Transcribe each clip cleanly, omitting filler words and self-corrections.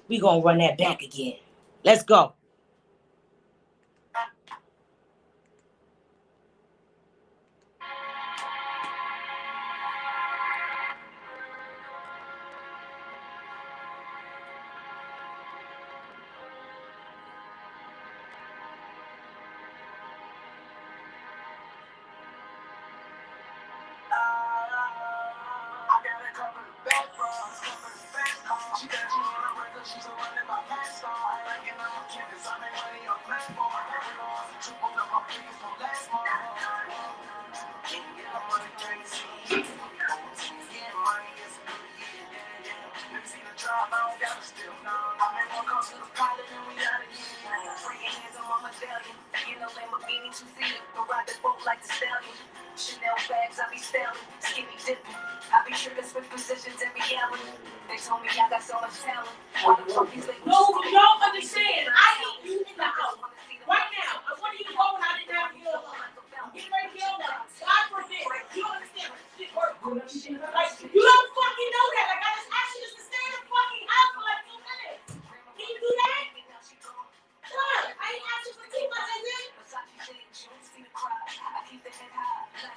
We gonna run that back again. Let's go. No, you don't understand. I need you in the house right now. I want you to go out and have your get ready to go now. God forbid. You don't understand what shit works. Like, you don't fucking know that. Like, I just asked you just to stay in the fucking house for like 2 minutes. Can you do that? Sure. I ain't asked you for 2 months, is it?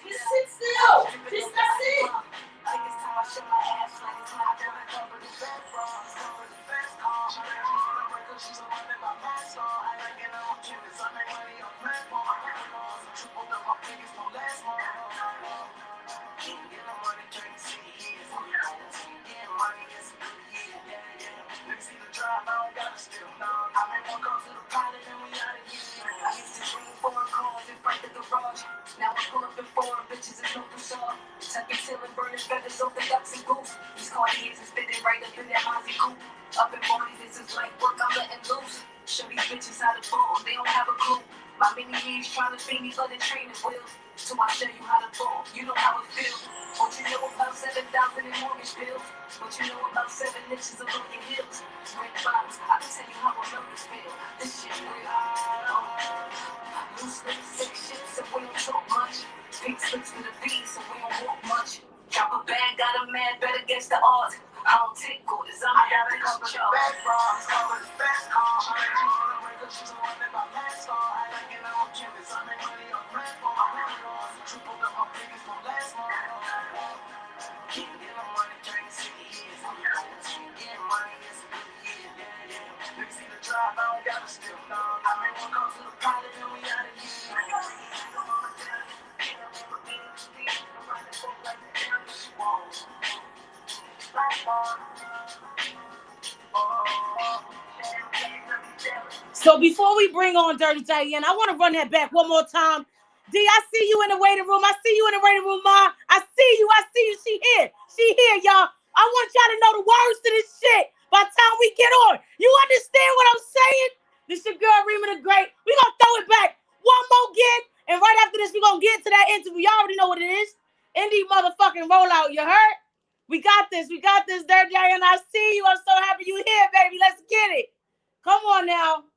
Just sit still. Just that's it. So before we bring on Dirty Diana, I want to run that back one more time. D, I see you in the waiting room. I see you in the waiting room, Ma. I see you. I see you. She here. She here, y'all. I want y'all to know the words to this shit by the time we get on. You understand what I'm saying? This your girl, Rema the Great. We gonna throw it back one more again. And right after this, we gonna get to that interview. Y'all already know what it is. Indie motherfucking rollout. You heard? We got this. We got this, Dirty Diana. I see you. I'm so happy you here, baby. Let's get it. Come on now.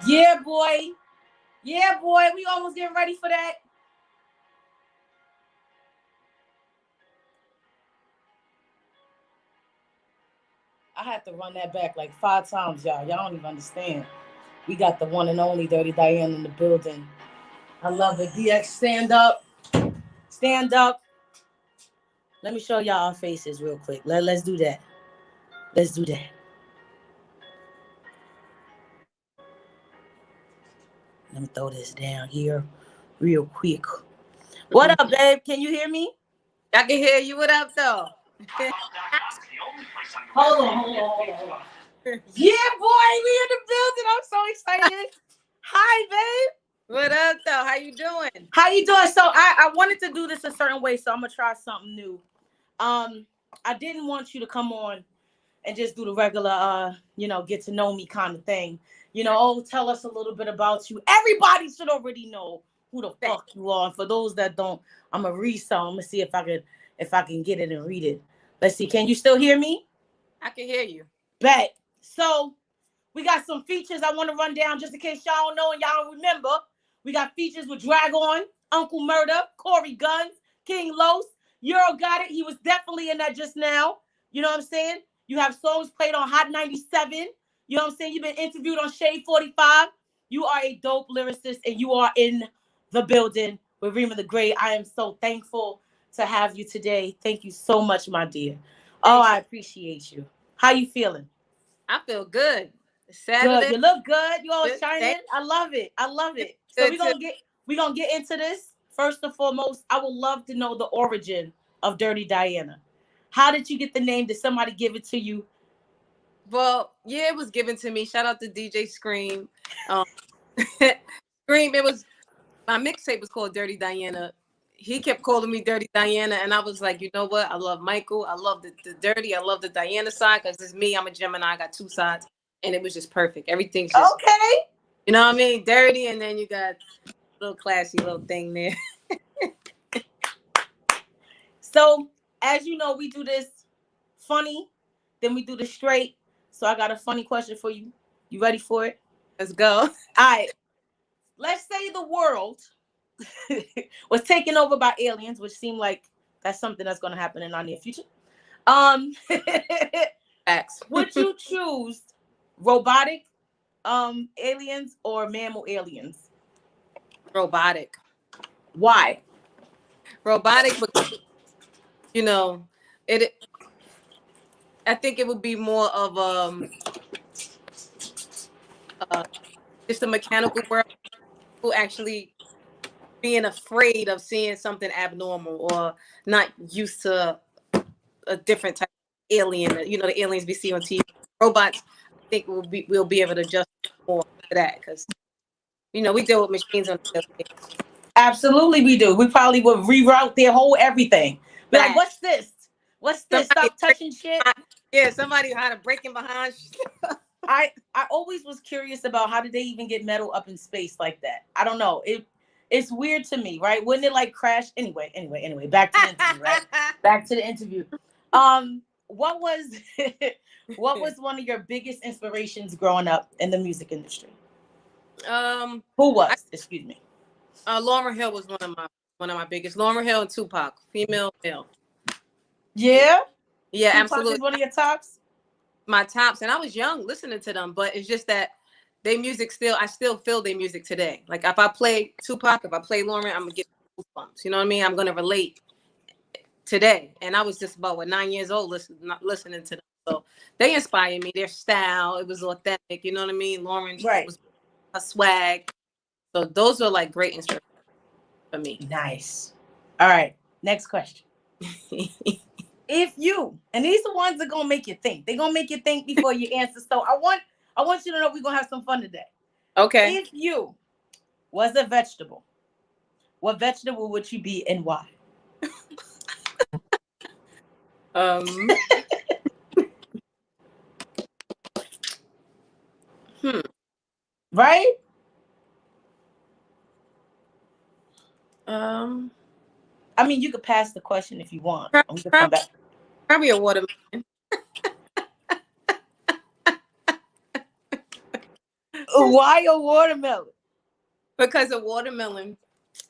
Yeah, boy. Yeah, boy. We almost getting ready for that. I had to run that back like 5 times, y'all. Y'all don't even understand. We got the one and only Dirty Diana in the building. I love it. DX, stand up. Stand up. Let me show y'all our faces real quick. Let's do that. Let's do that. Let me throw this down here real quick. What up, babe? Can you hear me? I can hear you. What up, though? Hold on. Yeah, boy, we in the building. I'm so excited. Hi, babe. What up, though? How you doing? How you doing? So I wanted to do this a certain way, so I'm gonna try something new. I didn't want you to come on and just do the regular, get to know me kind of thing. Tell us a little bit about you. Everybody should already know who the fuck you are. And for those that don't, I'm gonna read some. I'm gonna see if I can get it and read it. Let's see. Can you still hear me? I can hear you. Bet. So we got some features I want to run down just in case y'all don't know and y'all don't remember. We got features with Dragon, Uncle Murder, Corey Guns, King Los. Euro got it. He was definitely in that just now. You know what I'm saying? You have songs played on Hot 97. You know what I'm saying? You've been interviewed on Shade 45. You are a dope lyricist and you are in the building with Rema the Great. I am so thankful to have you today. Thank you so much, my dear. Oh, I appreciate you. How you feeling? I feel good. Saturday. Good. You look good. You all shining. I love it. I love it. So we're gonna get into this. First and foremost, I would love to know the origin of Dirty Diana. How did you get the name? Did somebody give it to you? Well, yeah, it was given to me. Shout out to DJ Scream. Scream, it was my mixtape was called Dirty Diana. He kept calling me Dirty Diana, and I was like, you know what? I love Michael. I love the dirty. I love the Diana side because it's me. I'm a Gemini. I got 2 sides, and it was just perfect. Everything's just okay. You know what I mean? Dirty, and then you got a little classy little thing there. So, as you know, we do this funny, then we do this straight. So I got a funny question for you. You ready for it? Let's go. All right. Let's say the world was taken over by aliens, which seemed like that's something that's going to happen in our near future. Facts. Would you choose robotic aliens or mammal aliens? Robotic. Why? Robotic, because I think it would be more of just a mechanical world, who actually being afraid of seeing something abnormal or not used to a different type of alien. The aliens we see on TV. Robots, I think we'll be able to adjust more to that because You know, we deal with machines on the daily Absolutely, we do. We probably would reroute their whole everything. Be like, basis. what's this? What's this? Somebody Stop touching shit. yeah, somebody had a breaking behind. I always was curious about how did they even get metal up in space like that. I don't know. It's weird to me, right? Wouldn't it like crash? Anyway. Back to the interview, right? Back to the interview. What was what was one of your biggest inspirations growing up in the music industry? Who was? Excuse me. Lauryn Hill was one of my biggest. Lauryn Hill and Tupac, female, male. Yeah. Yeah, Tupac absolutely. is one of your tops. My tops, and I was young listening to them, but it's just that their music I still feel their music today. Like if I play Tupac, if I play Lauryn, I'm gonna get goosebumps. You know what I mean? I'm gonna relate today. And I was just about 9 years old listening to them. So they inspired me. Their style, it was authentic. You know what I mean? Lauryn was a swag. So those are like great inspirations for me. Nice. All right. Next question. If you, and these are ones that gonna make you think. They're gonna make you think before you answer. So I want you to know we're gonna have some fun today. Okay. If you was a vegetable, what vegetable would you be and why? Right? I mean, you could pass the question if you want. We can come back. Probably a watermelon. Why a watermelon? Because a watermelon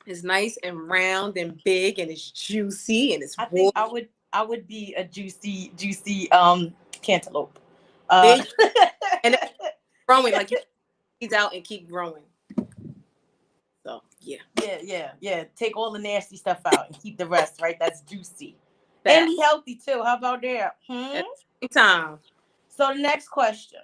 is nice and round and big and it's juicy and it's I think I would be a juicy cantaloupe. And it's growing, like he's out and keep growing. So yeah. Take all the nasty stuff out and keep the rest, right? That's juicy. And be healthy too. How about that? Time. So the next question.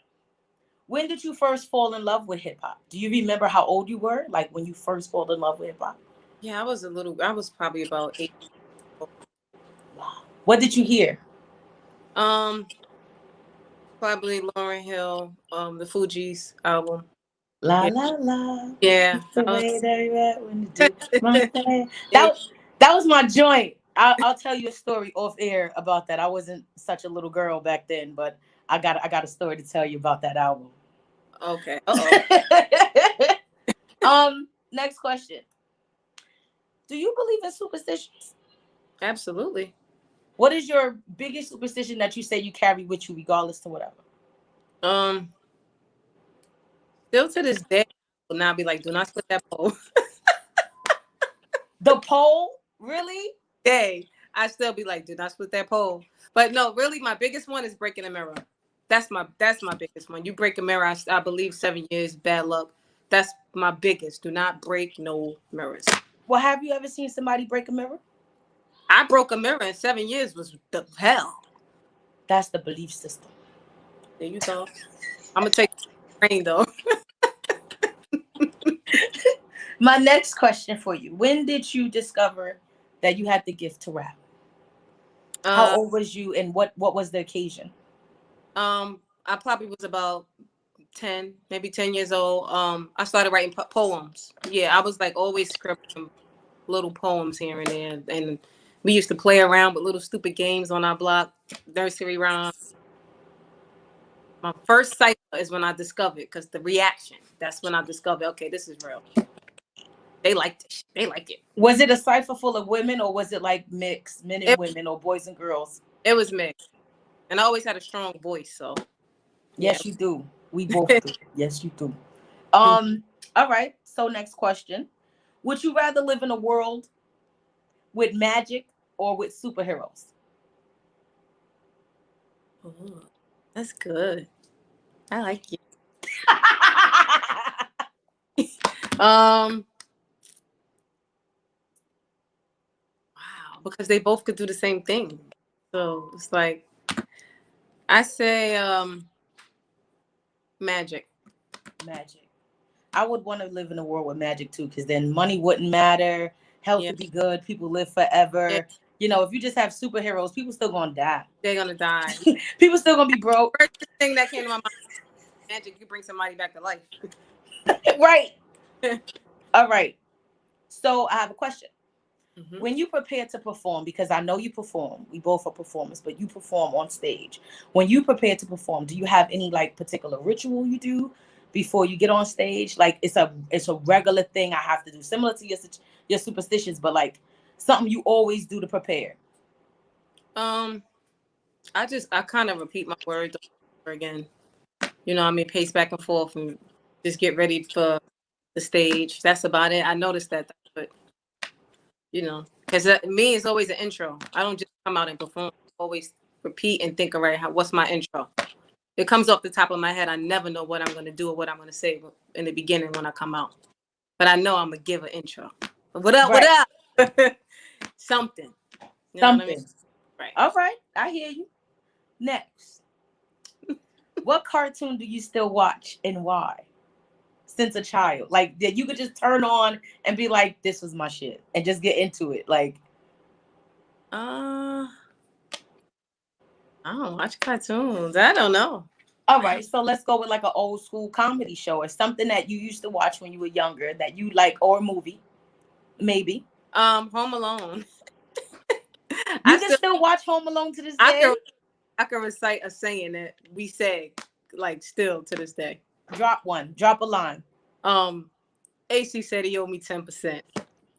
When did you first fall in love with hip hop? Do you remember how old you were? Like when you first fall in love with hip hop? Yeah, I was probably about 8. Wow. What did you hear? Probably Lauryn Hill, the Fugees album. La la la. Yeah. That was my joint. I'll tell you a story off air about that. I wasn't such a little girl back then, but I got a story to tell you about that album. Okay. Next question. Do you believe in superstitions? Absolutely. What is your biggest superstition that you say you carry with you regardless to whatever? Still to this day, will now be like, do not split that pole. The pole? Really? Hey, I still be like, do not split that pole. But no, really, my biggest one is breaking a mirror. That's my biggest one. You break a mirror, I believe 7 years, bad luck. That's my biggest. Do not break no mirrors. Well, have you ever seen somebody break a mirror? I broke a mirror in 7 years. Was the hell? That's the belief system. There you go. I'm gonna take the train though. My next question for you: when did you discover that you had the gift to rap? How old was you, and what was the occasion? I probably was about 10, maybe 10 years old. I started writing poems. Yeah, I was like always scripting little poems here and there, and we used to play around with little stupid games on our block, nursery rhymes. My first cipher is when I discovered, because the reaction, that's when I discovered, okay, this is real. They liked it. They like it. Was it a cipher full of women, or was it like mixed, men and women, or boys and girls? It was mixed. And I always had a strong voice, so. Yes, you do. We both do. Yes, you do. All right. So next question. Would you rather live in a world with magic or with superheroes? Ooh, that's good. I like it. Wow, because they both could do the same thing. So it's like, I say magic. Magic. I would want to live in a world with magic too, because then money wouldn't matter, health would be good, people live forever. Yeah. You know, if you just have superheroes, people still gonna die. They're gonna die. People still gonna be broke. First thing that came to my mind, magic, you bring somebody back to life. Right. All right. So I have a question. Mm-hmm. When you prepare to perform, because I know you perform, we both are performers, but you perform on stage. When you prepare to perform, do you have any like particular ritual you do before you get on stage? Like it's a regular thing I have to do, similar to your superstitions, but like something you always do to prepare. Um, I kind of repeat my words over again. You know, I mean, pace back and forth and just get ready for the stage. That's about it. I noticed that, but you know, because me it's always an intro. I don't just come out and perform. I always repeat and think, all right, what's my intro? It comes off the top of my head. I never know what I'm going to do or what I'm going to say in the beginning when I come out. But I know I'm going to give an intro. What up? Right. What up? Something. You know what I mean? Something. Right. All right. I hear you. Next. What cartoon do you still watch and why? Since a child, like that you could just turn on and be like, "This was my shit," and just get into it. Like, I don't watch cartoons. I don't know. all right, so let's go with like an old school comedy show or something that you used to watch when you were younger that you like, or a movie, maybe. Home Alone. You can still watch Home Alone to this I day. can I can recite a saying that we say like still to this day. Drop one. Drop a line. AC said he owed me 10%.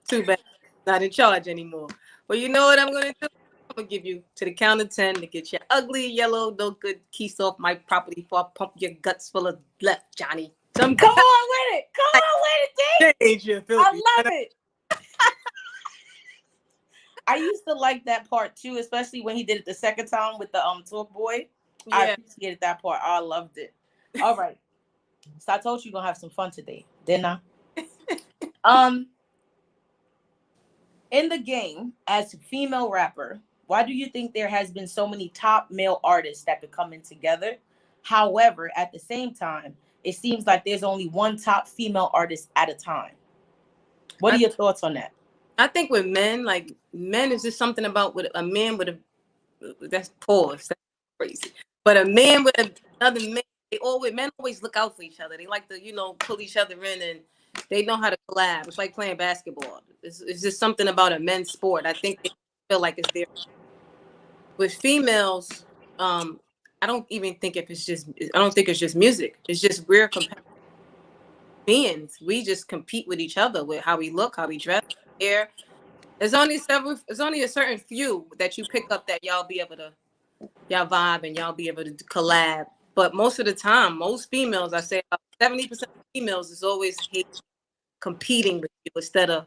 Too bad, not in charge anymore. Well, you know what I'm gonna do? I'm gonna give you to the count of 10 to get your ugly yellow, no good keys off my property before I pump your guts full of left, Johnny. Come on with it. Come on with it, D. I love it. I used to like that part too, especially when he did it the second time with the Talk Boy. I Yeah. appreciated that part. I loved it. All right. So I told you you're gonna have some fun today, didn't I? In the game, as a female rapper, why do you think there has been so many top male artists that could come in together? However, at the same time, it seems like there's only one top female artist at a time. What are your thoughts on that? I think with men, like men is just something about with a man with a that's pause. That's crazy. But a man with another man, men always look out for each other. They like to, pull each other in and they know how to collab. It's like playing basketball. It's just something about a men's sport. I think they feel like it's there. With females, I don't even think I don't think it's just music. It's just we're competitive beings. We just compete with each other with how we look, how we dress, hair. There's only a certain few that you pick up that y'all vibe and y'all be able to collab. But most of the time, most females, I say 70% of females is always competing with you instead of,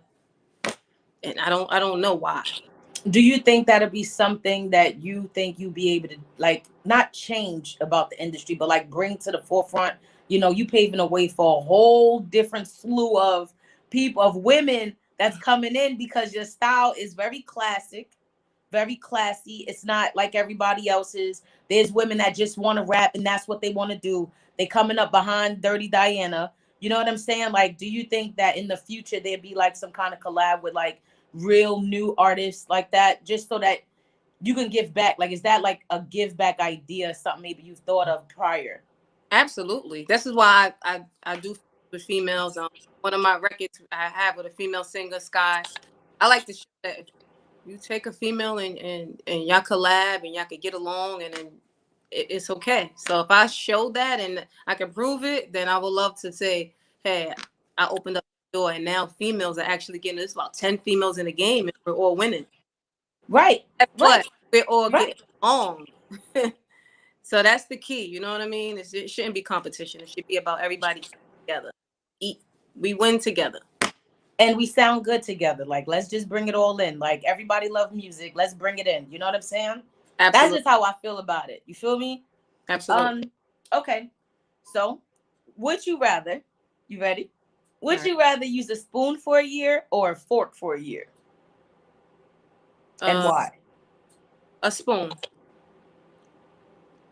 and I don't know why. Do you think that'll be something that you think you'll be able to like not change about the industry, but like bring to the forefront? You paving the way for a whole different slew of people, of women that's coming in because your style is very classic, very classy. It's not like everybody else's. There's women that just want to rap and that's what they want to do. They coming up behind Dirty Diana. You know what I'm saying? Like, do you think that in the future there'd be like some kind of collab with like real new artists like that, just so that you can give back? Like, is that like a give back idea, something maybe you've thought of prior? Absolutely. This is why I do with females. One of my records I have with a female singer, Sky. I like to show that if you take a female and y'all collab and y'all could get along and then it's okay. So if I show that and I can prove it, then I would love to say, hey, I opened up the door and now females are actually getting, there's about 10 females in the game and we're all winning. Right. That's Right. what we're all Right. getting along. So that's the key. You know what I mean? It shouldn't be competition. It should be about everybody together. We win together. And we sound good together. Like, let's just bring it all in. Like, everybody love music. Let's bring it in. You know what I'm saying? Absolutely. That's just how I feel about it. You feel me? Absolutely. Okay. So, would you rather? You ready? Would Right. you rather use a spoon for a year or a fork for a year? And why? A spoon.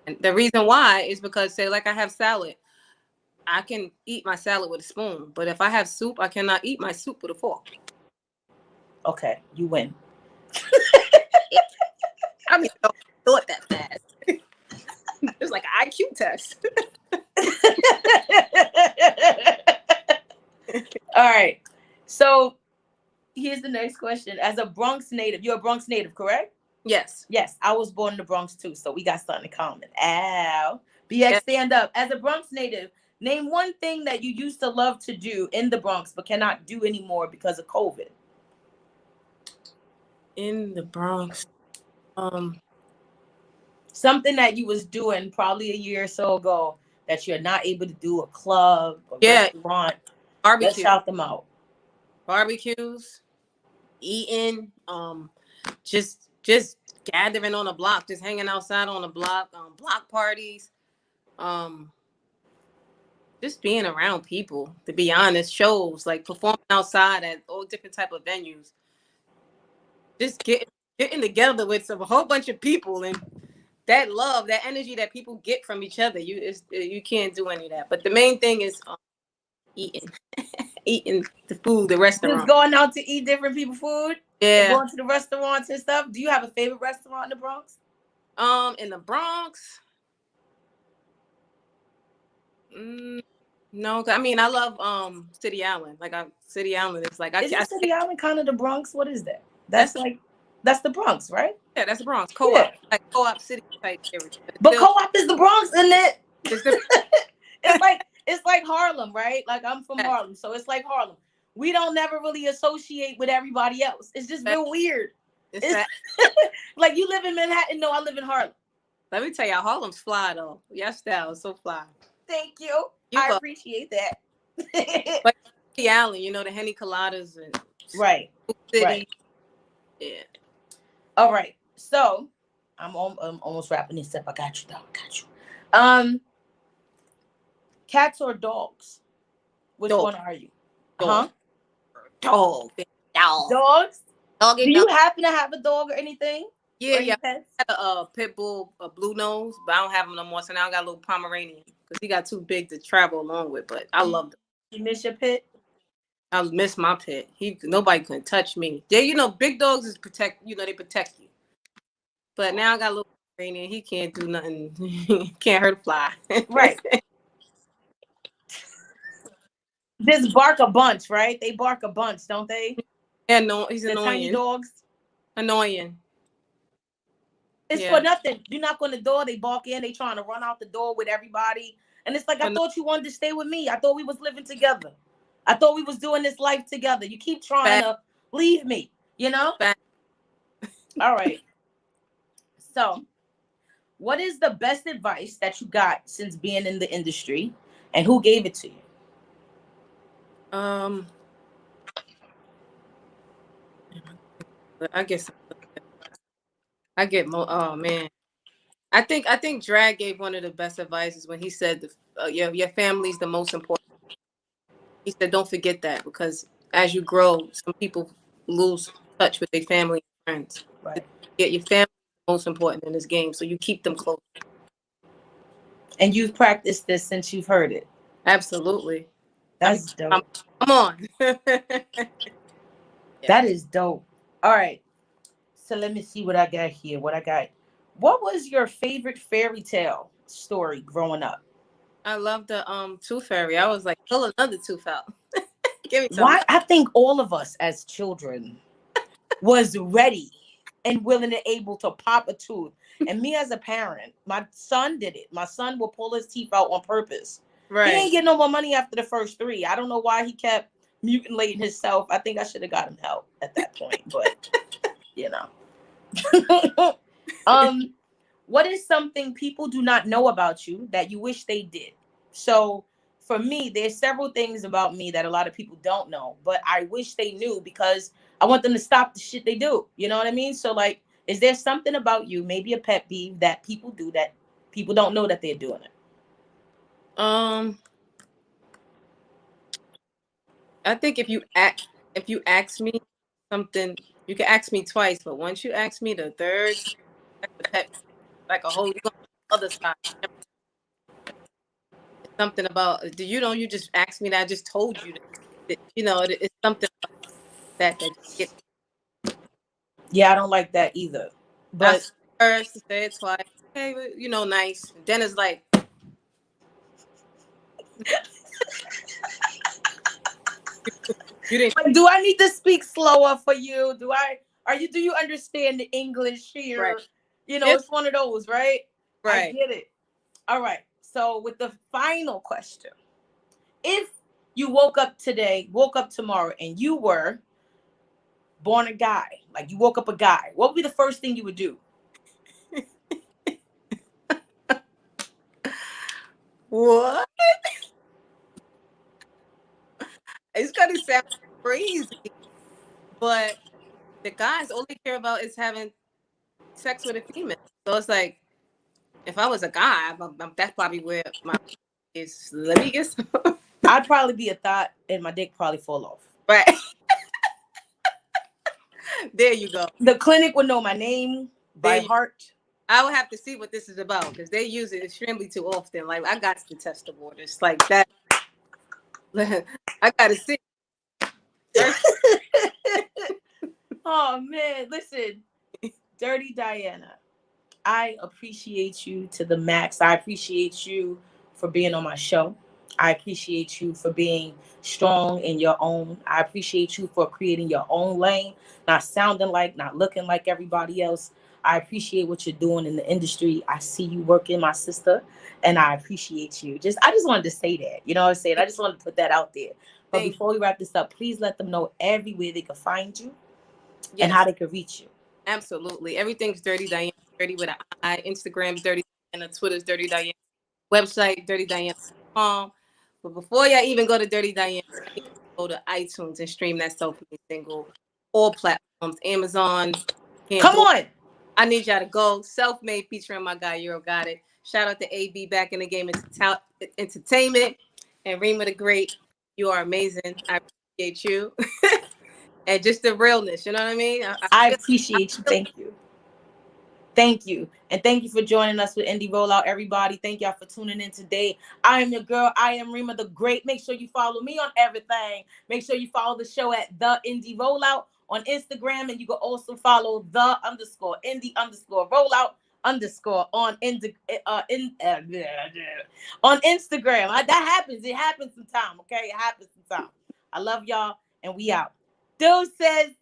And the reason why is because, say, like I have salad, I can eat my salad with a spoon, but if I have soup, I cannot eat my soup with a fork. Okay, you win. I mean, I thought that fast. It's like an IQ test. All right. So here's the next question. As a Bronx native, you're a Bronx native, correct? Yes. Yes, I was born in the Bronx too, so we got something in common. Ow. BX, Yeah. stand up. As a Bronx native, name one thing that you used to love to do in the Bronx but cannot do anymore because of COVID. In the Bronx. Something that you was doing probably a year or so ago that you're not able to do, a club, a Yeah, restaurant. Let's barbecue. shout them out. Barbecues, eating, just gathering on the block, just hanging outside on the block, block parties, um, just being around people, to be honest, shows like performing outside at all different type of venues, just getting together with a whole bunch of people and that love, that energy that people get from each other. You can't do any of that. But the main thing is eating, eating the food, the Just restaurant. going out to eat different people food, Yeah. going to the restaurants and stuff. Do you have a favorite restaurant in the Bronx? In the Bronx. No, I mean I love City Island. City Island is like Isn't City Island kind of the Bronx? What is that? that's That's the Bronx, right? yeah, that's the Bronx Yeah. co-op, like co-op city type area. But Still, co-op is the Bronx, isn't it? it's the it's like Harlem, right? Like I'm from that, Harlem, so it's like Harlem. We don't never really associate with everybody else. It's just that, real weird. it's It's that. like you live in Manhattan. No, I live in Harlem. Let me tell y'all, Harlem's fly though. Your style is so fly. Thank you. You I love, appreciate that. but City Island, the Henny Coladas and Right. City. Right. Yeah. All right. So I'm almost wrapping this up. I got you, dog. I got you. Cats or dogs? Which Dog. one are you? Dog. Huh? Dog. Dog. Dogs? Doggy Do dog. you happen to have a dog or anything? Yeah, Or any yeah. pets? I had a pit bull, a blue nose, but I don't have him no more. So now I got a little Pomeranian because he got too big to travel along with. But I loved him. You miss your pet? I miss my pet. Nobody couldn't touch me. They, big dogs is protect. They protect you. But now I got a little Pomeranian. He can't do nothing. Can't hurt a fly. Right. Just bark a bunch, right? They bark a bunch, don't they? Yeah, no, he's The tiny annoying. dogs. Annoying. It's Yeah. for nothing. You knock on the door, they bark in, they trying to run out the door with everybody. And it's like, I thought you wanted to stay with me. I thought we was living together. I thought we was doing this life together. You keep trying to leave me, All right. So, what is the best advice that you got since being in the industry, and who gave it to you? I guess I get more. Oh man, I think Drag gave one of the best advices when he said, your family's the most important." He said, "Don't forget that because as you grow, some people lose touch with their family and friends. Right. Yeah, your family is the most important in this game, so you keep them close." And you've practiced this since you've heard it. Absolutely. That's dope. Come on. That is dope. All right. So let me see what I got here. What was your favorite fairy tale story growing up? I love the tooth fairy. I was like, pull another tooth out. Give me some. Why? I think all of us as children was ready and willing and able to pop a tooth. And me as a parent, my son did it. My son will pull his teeth out on purpose. Right. He ain't getting no more money after the first 3. I don't know why he kept mutilating himself. I think I should have got him help at that point, but what is something people do not know about you that you wish they did? So for me, there's several things about me that a lot of people don't know, but I wish they knew because I want them to stop the shit they do. You know what I mean? So like, is there something about you, maybe a pet peeve that people do that people don't know that they're doing it? I think if you ask me something, you can ask me twice, but once you ask me the third, like the pet, like a whole, you go on the other side. It's something about you just asked me that I just told you that, it's something that get. Yeah, I don't like that either. But First to say it twice, okay, nice. Then it's like You didn't. Like, do I need to speak slower for you? Do you understand the English Right. here? You know, Just it's one of those, right? I right. get it. All right. So with the final question, if you woke up tomorrow and you were born a guy, like you woke up a guy, what would be the first thing you would do? What? It's gonna sound crazy, but the guys all they care about is having sex with a female. So it's like, if I was a guy, that's probably where my is. Let me get some. I'd probably be a thought and my dick probably fall off. Right. There you go. The clinic would know my name by There you. heart. I would have to see what this is about because they use it extremely too often. Like I got to test the waters like that. I gotta see. Oh man, listen, Dirty Diana, I appreciate you to the max. I appreciate you for being on my show. I appreciate you for being strong in your own. I appreciate you for creating your own lane, not sounding like, not looking like everybody else. I appreciate what you're doing in the industry. I see you working, my sister, and I appreciate you. I just wanted to say that. You know what I'm saying? I just wanted to put that out there. But Thank before we wrap this up, please let them know everywhere they can find you and how Yes, they can reach you. absolutely. Everything's Dirty Diana, Dirty with an I. Instagram's Dirty Diana, Twitter's Dirty Diana, website DirtyDiana.com. But before y'all even go to Dirty Diana, I need you to go to iTunes and stream that self-made single. All platforms, Amazon. Can't Come do it. on. I need y'all to go. Self-made featuring my guy Euro Got It. Shout out to AB back in the game entertainment and Rema the Great. You are amazing. I appreciate you. And just the realness, you know what I mean? I I appreciate you. feel Thank you. Thank you. And thank you for joining us with Indie Rollout, everybody. Thank y'all for tuning in today. I am your girl. I am Rema the Great. Make sure you follow me on everything. Make sure you follow the show at The Indie Rollout on Instagram. And you can also follow the underscore indie underscore rollout underscore on on Instagram. That happens. It happens sometime. Okay. It happens sometime. I love y'all. And we out. Deuces.